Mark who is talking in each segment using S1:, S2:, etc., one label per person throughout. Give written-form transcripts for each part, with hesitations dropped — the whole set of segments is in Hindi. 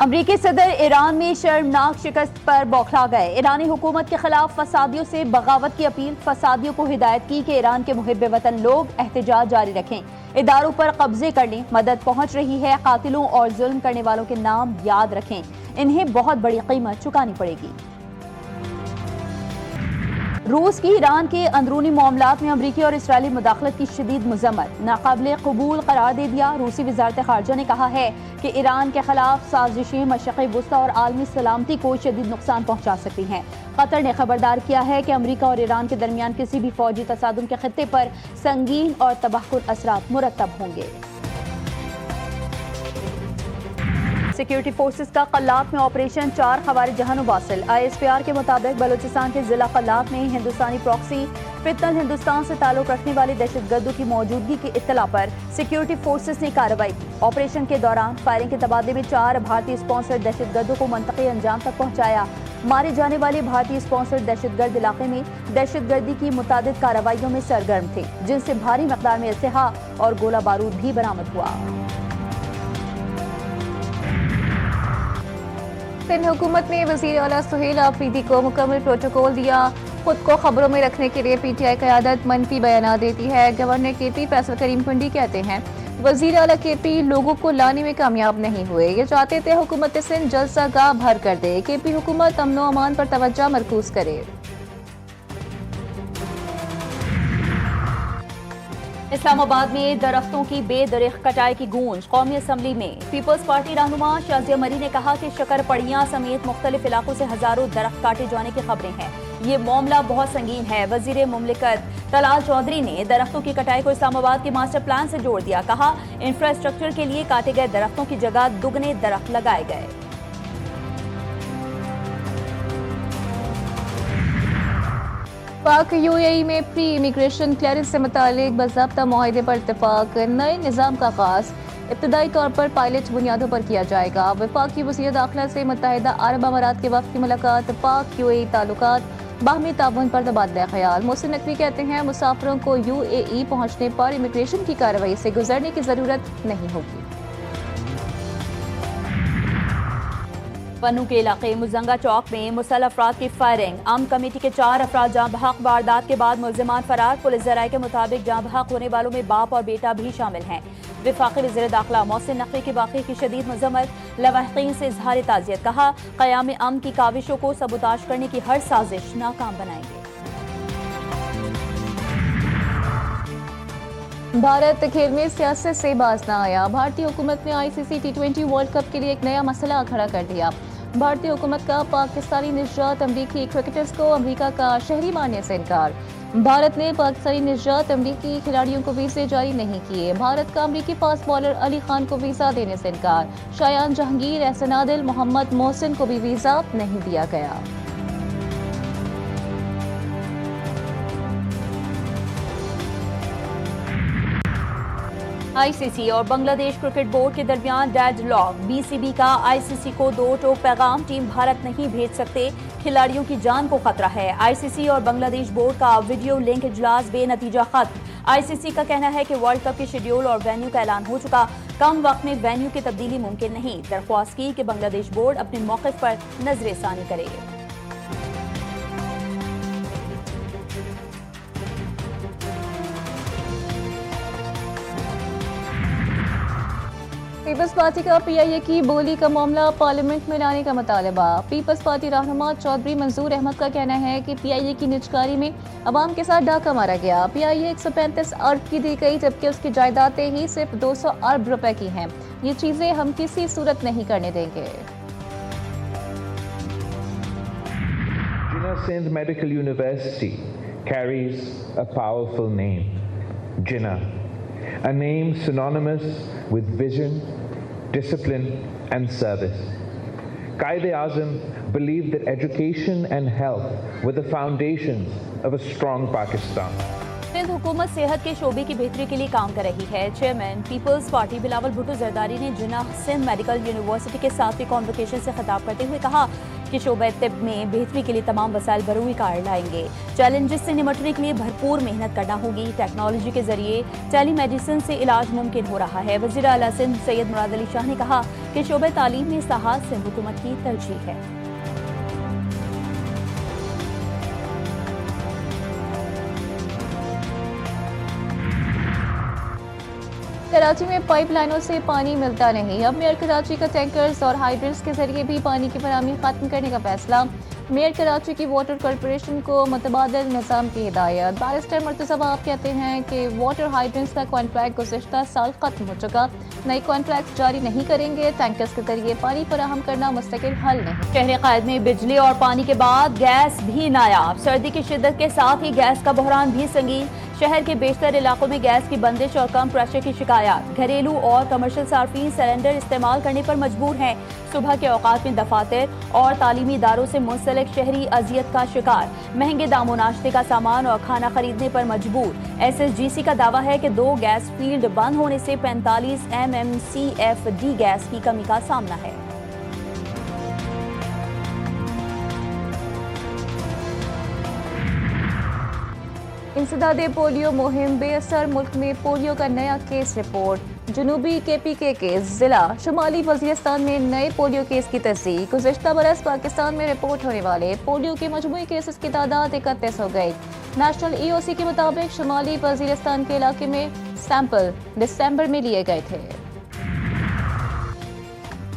S1: अमरीकी सदर ईरान में शर्मनाक शिकस्त पर बौखला गए। ईरानी हुकूमत के खिलाफ फसादियों से बगावत की अपील। फसादियों को हिदायत की कि ईरान के मुहिब वतन लोग एहतजाज जारी रखें, इदारों पर कब्जे कर लें। मदद पहुंच रही है, कातिलों और जुल्म करने वालों के नाम याद रखें, इन्हें बहुत बड़ी कीमत चुकानी पड़ेगी। रूस की ईरान के अंदरूनी मामलात में अमरीकी और इसराइली मुदाखलत की शदीद मजम्मत नाकाबिले कबूल करार दे दिया। रूसी वजारत खारजा ने कहा है कि ईरान के खिलाफ साजिशें मशरिक़ वुस्ता और आलमी सलामती को शदीद नुकसान पहुंचा सकती हैं। कतर ने खबरदार किया है कि अमरीका और ईरान के दरमियान किसी भी फौजी तसादुम के खित्ते पर संगीन और तबाहकुन असरात मुरतब होंगे। सिक्योरिटी फोर्सेस का कल्लात में ऑपरेशन 4 खवारिज जहान वासिल। ISPR के मुताबिक बलूचिस्तान के जिला कल्लात में हिंदुस्तानी प्रॉक्सी फितनल हिंदुस्तान से ताल्लुक रखने वाले दहशतगर्दों की मौजूदगी की इत्तला पर सिक्योरिटी फोर्सेस ने कार्रवाई की। ऑपरेशन के दौरान फायरिंग के तबादले में 4 भारतीय स्पॉन्सर्ड दहशतगर्दों को मंतकी अंजाम तक पहुंचाया। मारे जाने वाले भारतीय स्पॉन्सर्ड दहशतगर्द इलाके में दहशतगर्दी की मुतादिद कार्रवाइयों में सरगर्म थे, जिनसे भारी मकदार में असलहा और गोला बारूद भी बरामद हुआ।
S2: सिंध हुकूमत ने वज़ीर आला सुहेल आफरीदी को मुकम्मल प्रोटोकॉल दिया। खुद को खबरों में रखने के लिए PTI क़यादत मनफी बयान देती है। गवर्नर KP फैसल करीम कुंडी कहते हैं वज़ीर आला KP लोगों को लाने में कामयाब नहीं हुए। ये चाहते थे हुकूमत सिंध जलसा गाह भर कर दे। KP हुकूमत अमन व अमान पर तवज्जो मरकूज करे।
S1: इस्लामाबाद में दरख्तों की बेदरिख कटाई की गूंज। कौमी असम्बली में पीपल्स पार्टी रहनुमा शाजिया मरी ने कहा कि शकरपड़ियां समेत मुख्तलिफ इलाकों से हजारों दरख्त काटे जाने की खबरें हैं। ये मामला बहुत संगीन है। वजीर मुमलिकत तलाल चौधरी ने दरख्तों की कटाई को इस्लामाबाद के मास्टर प्लान से जोड़ दिया। कहा इंफ्रास्ट्रक्चर के लिए काटे गए दरख्तों की जगह दुगने दरख्त लगाए गए।
S2: पाक UAE में प्री इमिग्रेशन क्लियरेंस से मुतालिक बाज़ाब्ता मुआहदे पर इत्तेफाक। नए निज़ाम का आगाज़ इब्तदाई तौर पर पायलट बुनियादों पर किया जाएगा। वफाकी वज़ीर दाखिला से मुत्तहिदा अरब अमारात के वफ़द की मुलाकात। पाक UAE ताल्लुकात बाहमी ताउन पर तबादला ख्याल। मोहसिन नकवी कहते हैं मुसाफिरों को UAE पहुँचने पर इमिग्रेशन की कार्रवाई से गुजरने की ज़रूरत नहीं होगी।
S1: पन्नू के इलाके मुजंगा चौक में मुसल्लह अफराद की फायरिंग। आम कमेटी के 4 अफराद जाँ बहक। वारदात के बाद मुल्जिमान फरार। पुलिस ज़राए के मुताबिक जाँ बहक होने वालों में बाप और बेटा भी शामिल हैं। वफाकी वज़ीर दाखिला मोहसिन नकवी के वाक़े की शदीद मज़म्मत। लवाहिकीन से इज़हार ताज़ियत। कहा क़याम अमन की काविशों को सबूताश करने की हर साजिश नाकाम बनाएंगे।
S2: भारत खेल में सियासत से बाज न आया। भारतीय हुकूमत ने ICC T20 वर्ल्ड कप के लिए एक नया मसला खड़ा कर दिया। भारतीय हुकूमत का पाकिस्तानी निजात अमरीकी क्रिकेटर्स को अमरीका का शहरी मानने से इनकार। भारत ने पाकिस्तानी निजात अमरीकी खिलाड़ियों को वीज़े जारी नहीं किए। भारत का अमरीकी फास्ट बॉलर अली खान को वीज़ा देने से इनकार। शायान जहांगीर, एहसन आदिल, मोहम्मद मोहसिन को भी वीज़ा नहीं दिया गया।
S1: ICC और बांग्लादेश क्रिकेट बोर्ड के दरमियान डेडलॉक। BCB का ICC को 2 टोक पैगाम। टीम भारत नहीं भेज सकते, खिलाड़ियों की जान को खतरा है। ICC और बांग्लादेश बोर्ड का वीडियो लिंक इजलास बेनतीजा खत्म। ICC का कहना है कि वर्ल्ड कप के शेड्यूल और वेन्यू का ऐलान हो चुका, कम वक्त में वेन्यू की तब्दीली मुमकिन नहीं। दरख्वास्त की कि बांग्लादेश बोर्ड अपने मौक़िफ़ पर नजरसानी करे।
S2: पीपल्स पार्टी का PIA की बोली का मामला पार्लियामेंट में लाने का मुतालबा। पीपल्स पार्टी रहनुमा चौधरी मंजूर अहमद का कहना है कि PIA की निजकारी में अवाम के साथ डाका मारा गया। PIA 135 अरब की दी गई, जबकि उसकी जायदादें ही सिर्फ 200 अरब रुपए की हैं। ये चीजें हम किसी सूरत नहीं करने देंगे।
S3: Jinnah Sindh Medical University carries a powerful name, Jinnah, a name synonymous with vision, discipline and service. Quaid-e-Azam believed that education and health were the foundations of a strong Pakistan.
S1: Sindh हुकूमत सेहत के शोबे की बेहतरी के लिए काम कर रही है। Chairman people's party Bilawal Bhutto Zardari ने जिन्ना सिंध मेडिकल यूनिवर्सिटी के 7वीं कॉन्वोकेशन से खिताब करते हुए कहा कि शोबे तिब में बेहतरी के लिए तमाम वसाइल बरूई कार लाएंगे। चैलेंजेस से निपटने के लिए भरपूर मेहनत करना होगी। टेक्नोलॉजी के जरिए टेलीमेडिसिन से इलाज मुमकिन हो रहा है। वज़ीर आला सिंध सैयद मुराद अली शाह ने कहा कि शोबे तालीम में इस्लाहात सिंध हुकूमत की तरजीह है।
S2: कराची में पाइपलाइनों से पानी मिलता नहीं। अब मेयर कराची का टैंकर्स और हाइड्रेंट्स के जरिए भी पानी की फराहमी खत्म करने का फैसला। मेयर कराची की वाटर कॉरपोरेशन को मुतबादिल निज़ाम की हिदायत। बैरिस्टर मुर्तज़ा आप कहते हैं कि वाटर हाइड्रेंट्स का कॉन्ट्रैक्ट गुज़िश्ता साल खत्म हो चुका, नए कॉन्ट्रैक्ट जारी नहीं करेंगे। टैंकर्स के जरिए पानी फराहम करना मुस्तकिल हल नहीं।
S1: शहर क़ायद में बिजली और पानी के बाद गैस भी नायाब। सर्दी की शिद्दत के साथ ही गैस का बहरान भी संगीन। शहर के बेशतर इलाकों में गैस की बंदिश और कम प्रेशर की शिकायत। घरेलू और कमर्शियल सार्फिन सिलेंडर इस्तेमाल करने पर मजबूर हैं। सुबह के औकात में दफातर और तालीमी इदारों से मुंसलिक शहरी अजियत का शिकार। महंगे दामों नाश्ते का सामान और खाना खरीदने पर मजबूर। SSGC का दावा है कि 2 गैस फील्ड बंद होने से 45 MMCFD गैस की कमी का सामना है।
S2: इंसदादे पोलियो मुहिम बेअसर, मुल्क में पोलियो का नया केस रिपोर्ट। जनूबी KPK के जिला शुमाली वज़ीरिस्तान में नए पोलियो केस की तस्दीक। गुज़िश्ता बरस पाकिस्तान में रिपोर्ट होने वाले पोलियो के मजमूई केसेस की तादाद 31 हो गई। नेशनल EOC के मुताबिक शुमाली वज़ीरिस्तान के इलाके में सैंपल दिसंबर में लिए गए थे।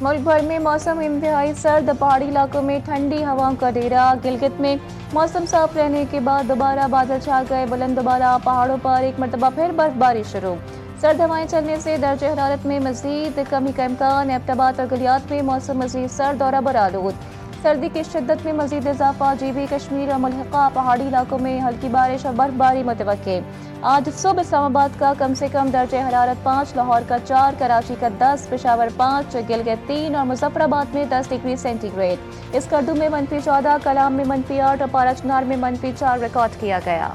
S2: मुल्क भर में मौसम इंतहाई सर्द, पहाड़ी इलाकों में ठंडी हवाओं का डेरा। गिलगित में मौसम साफ रहने के बाद दोबारा बादल छा गए। बुलंद दोबारा पहाड़ों पर एक मरतबा फिर बर्फबारी शुरू। सर्द हवाएं चलने से दर्जे हरारत में मजीद कमी का इम्कान। एबटाबाद और गलियात में मौसम मजीद सर्द और बरालूद। सर्दी की शिद्दत में मजीद इजाफा। GB कश्मीर और मुल्हिका पहाड़ी इलाकों में हल्की बारिश और बर्फबारी मुतवक्के। आज सुबह इस्लामाबाद का कम से कम दर्जे हरारत 5, लाहौर का 4, कराची का 10, पेशावर 5, गिलगित 3 और मुजफ्फराबाद में 10 डिग्री सेंटीग्रेड। इस कर्दू में -14, कलाम में -8 और पाराचनार में -4 रिकॉर्ड किया गया।